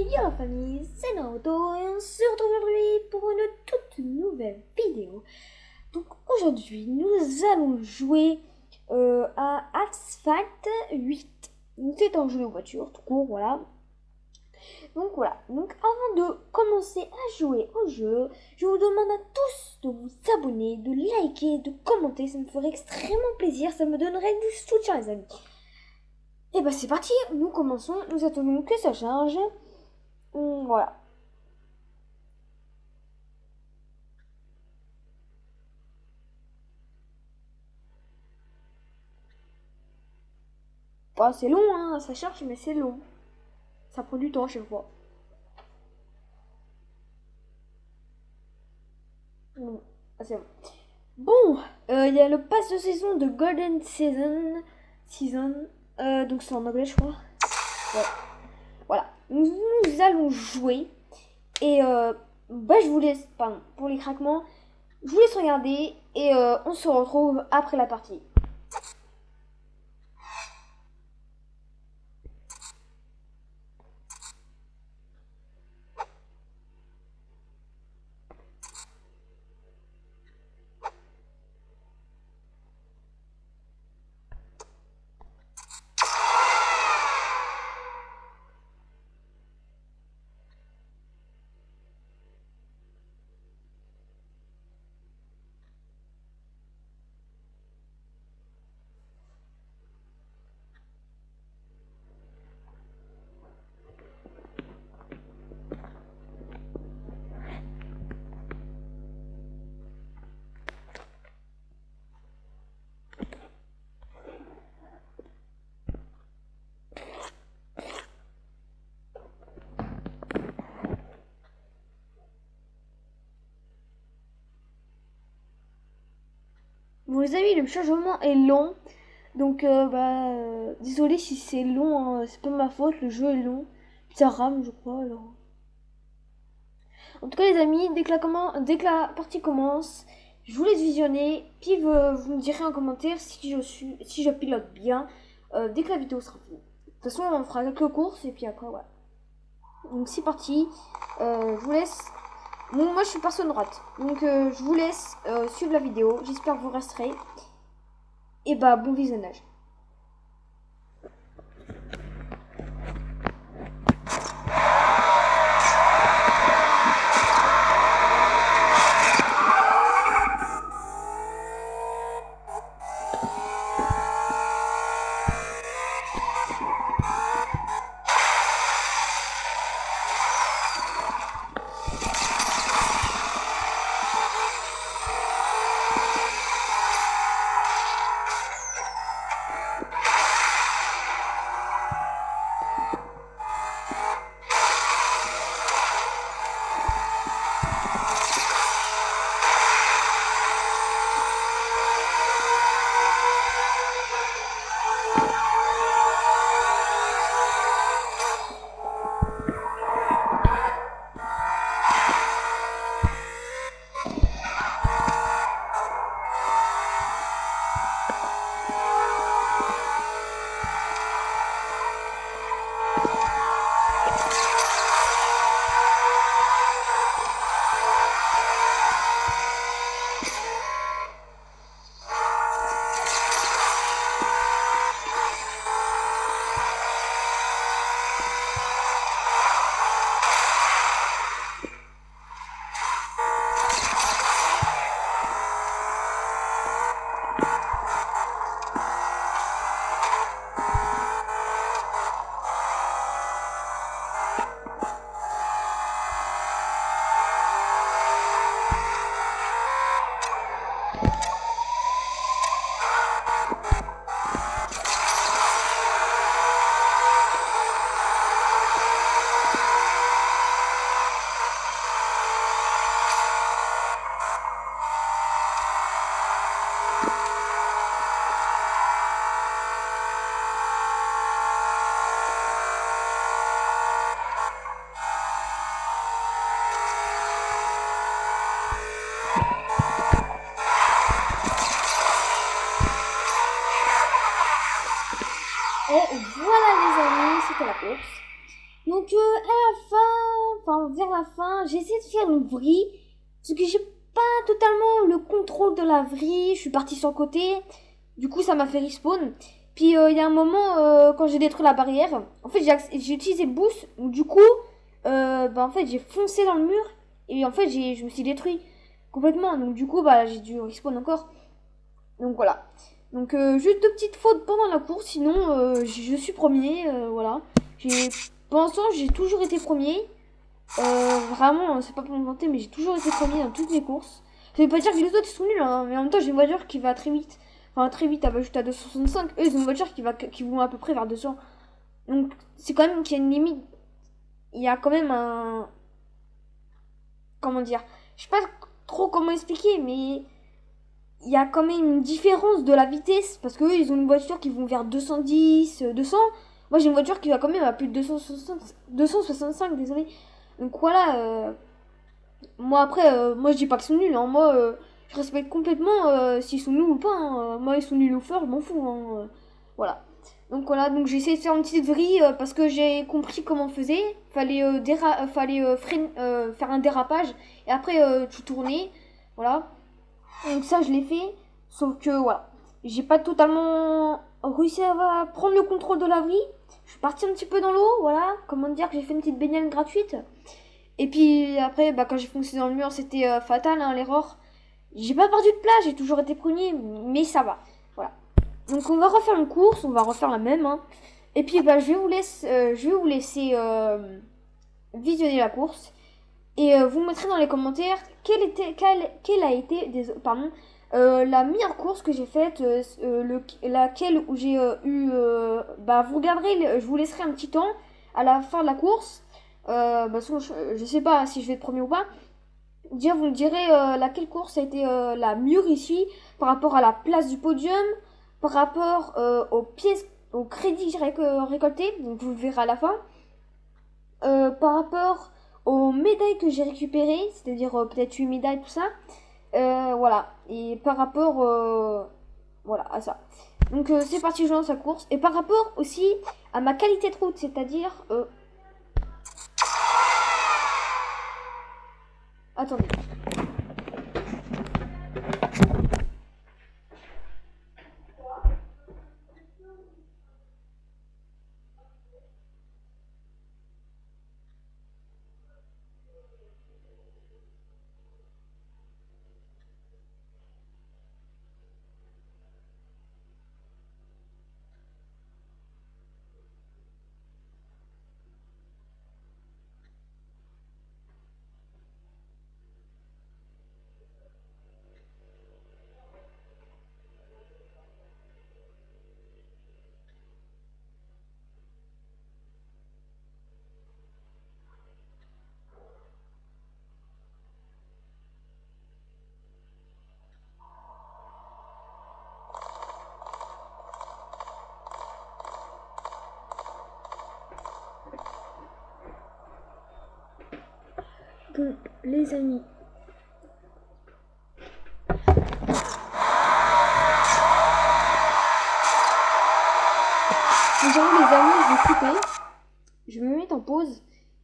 yo la famille, c'est Naruto et on se retrouve aujourd'hui pour une toute nouvelle vidéo. Donc aujourd'hui, nous allons jouer à Asphalt 8. Donc c'est un jeu de voiture, tout court, voilà. Donc voilà, donc avant de commencer à jouer au jeu, je vous demande à tous de vous abonner, de liker, de commenter, ça me ferait extrêmement plaisir, ça me donnerait du soutien les amis. Et bah c'est parti, nous commençons, nous attendons que ça charge. Voilà. Bah, c'est long, hein, ça charge, mais c'est long. Ça prend du temps à chaque fois. Ah, c'est bon. Bon, il y a le pass de saison de Golden Season. Donc c'est en anglais, je crois. Ouais. Voilà. Nous allons jouer. Et bah, je vous laisse, pardon, pour les craquements, je vous laisse regarder. Et on se retrouve après la partie. Bon les amis, le chargement est long. Donc désolé si c'est long, hein, c'est pas ma faute, le jeu est long. Ça rame je crois alors. En tout cas les amis, dès que la partie commence, je vous laisse visionner. Puis vous me direz en commentaire si je pilote bien dès que la vidéo sera finie. De toute façon on fera quelques courses et puis après voilà. Donc c'est parti. Je vous laisse. Bon, moi je suis personne droite. Donc je vous laisse suivre la vidéo. J'espère que vous resterez. Et bah bon visionnage. vers la fin, j'ai essayé de faire une vrille, parce que j'ai pas totalement le contrôle de la vrille, je suis partie sur le côté, du coup ça m'a fait respawn. Puis il y a un moment, quand j'ai détruit la barrière, en fait j'ai utilisé le boost, du coup, en fait j'ai foncé dans le mur, et en fait je me suis détruit complètement, donc du coup j'ai dû respawn encore. Donc voilà. Donc juste deux petites fautes pendant la course, sinon je suis premier, voilà. Pour l'instant j'ai toujours été premier. Vraiment, c'est pas pour me vanter, mais j'ai toujours été premier dans toutes mes courses. Ça veut pas dire que les autres sont nuls, hein, mais en même temps j'ai une voiture qui va très vite. Enfin très vite, elle va juste à 265. Eux ils ont une voiture qui vont à peu près vers 200. Donc c'est quand même qu'il y a une limite. Il y a quand même un... Comment dire? Je sais pas trop comment expliquer, mais il y a quand même une différence de la vitesse parce que eux, ils ont une voiture qui vont vers 210, 200. Moi, j'ai une voiture qui va quand même à plus de 265, désolé. Donc voilà. Moi après, moi je dis pas qu'ils sont nuls. Hein. Moi, je respecte complètement s'ils sont nuls ou pas. Hein. Moi, ils sont nuls ou fort, je m'en fous. Hein. Voilà. Donc voilà, donc j'ai essayé de faire une petite vrille parce que j'ai compris comment on faisait. Fallait faire un dérapage et après tu tournais. Voilà. Donc ça, je l'ai fait. Sauf que, voilà. J'ai pas totalement réussi à prendre le contrôle de la vie. Je suis partie un petit peu dans l'eau, voilà. Comment dire que j'ai fait une petite baignade gratuite. Et puis après, quand j'ai foncé dans le mur, c'était fatal, hein, l'erreur. J'ai pas perdu de place, j'ai toujours été premier, mais ça va. Voilà. Donc on va refaire une course, on va refaire la même. Hein. Et puis je vais vous laisser visionner la course. Et vous mettrez dans les commentaires quelle a été la meilleure course que j'ai faite, laquelle où j'ai eu... vous regarderez, je vous laisserai un petit temps à la fin de la course. Je sais pas si je vais être premier ou pas. Déjà, vous me direz laquelle course a été la mieux réussie par rapport à la place du podium, par rapport aux pièces, aux crédits récoltés, donc vous le verrez à la fin. Par rapport aux médailles que j'ai récupérées, c'est-à-dire peut-être 8 médailles, tout ça. Voilà. Et par rapport voilà, à ça. Donc c'est parti, je lance la course. Et par rapport aussi à ma qualité de route, c'est-à-dire... Attendez. Bon, les amis. Désolé les amis, je vais couper. Je vais me mettre en pause.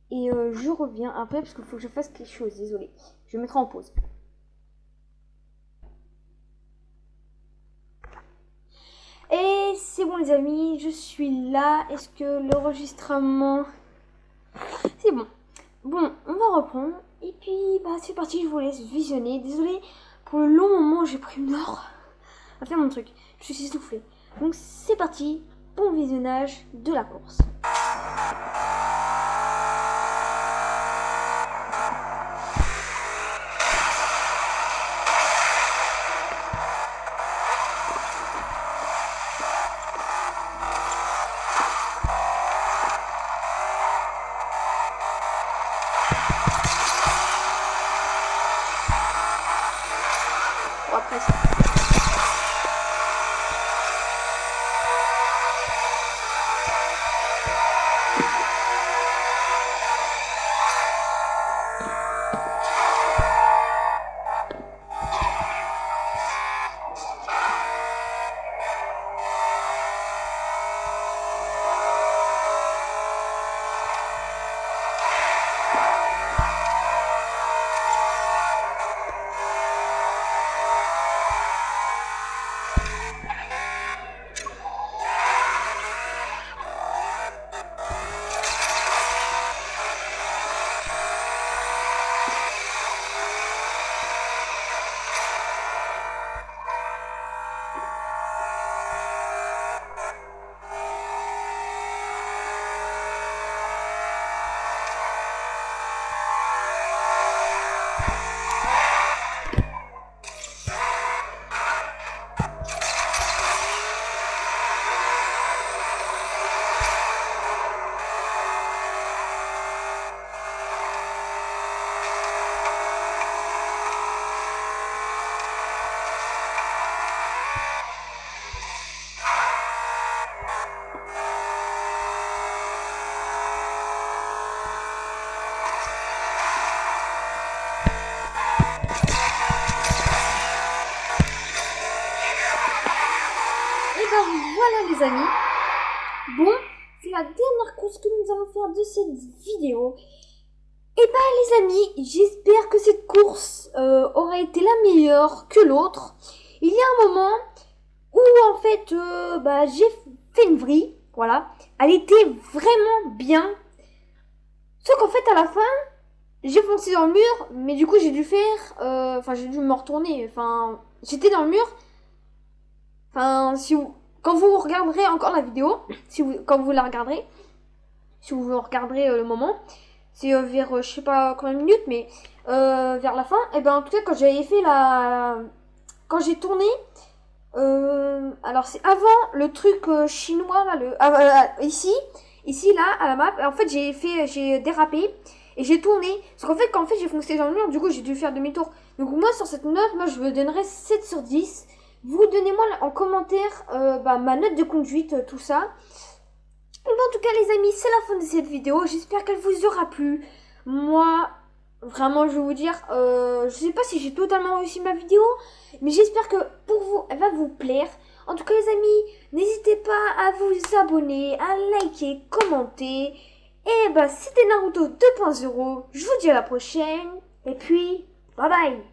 Et je reviens après parce qu'il faut que je fasse quelque chose. Désolé. Je me mettrai en pause. Et c'est bon les amis, je suis là. Est-ce que l'enregistrement... C'est bon. Bon, on va reprendre. Et puis, c'est parti, je vous laisse visionner. Désolé pour le long moment où j'ai pris une heure à faire mon truc. Je suis essoufflée. Donc c'est parti, bon visionnage de la course. Bon, après ça. les amis. Bon, c'est la dernière course que nous allons faire de cette vidéo. Et bah les amis, j'espère que cette course aura été la meilleure que l'autre. Il y a un moment où en fait j'ai fait une vrille, voilà. Elle était vraiment bien. Sauf qu'en fait à la fin, j'ai foncé dans le mur, mais du coup j'ai dû faire, j'ai dû me retourner. Enfin, j'étais dans le mur. Enfin, quand vous regarderez encore la vidéo, quand vous la regarderez, si vous regarderez le moment, c'est vers, je sais pas combien de minutes, mais vers la fin, et ben en tout cas quand j'avais fait quand j'ai tourné, alors c'est avant le truc chinois là, ici là à la map, en fait j'ai dérapé et j'ai tourné, parce qu'en fait j'ai foncé dans le mur, du coup j'ai dû faire demi-tour. Donc moi sur cette note, moi je me donnerais 7 sur 10. Vous donnez-moi en commentaire ma note de conduite, tout ça. Et en tout cas les amis, c'est la fin de cette vidéo. J'espère qu'elle vous aura plu. Moi, vraiment je vais vous dire, je sais pas si j'ai totalement réussi ma vidéo, mais j'espère que pour vous, elle va vous plaire. En tout cas les amis, n'hésitez pas à vous abonner, à liker, commenter. Et c'était Naruto 2.0. Je vous dis à la prochaine. Et puis, bye bye.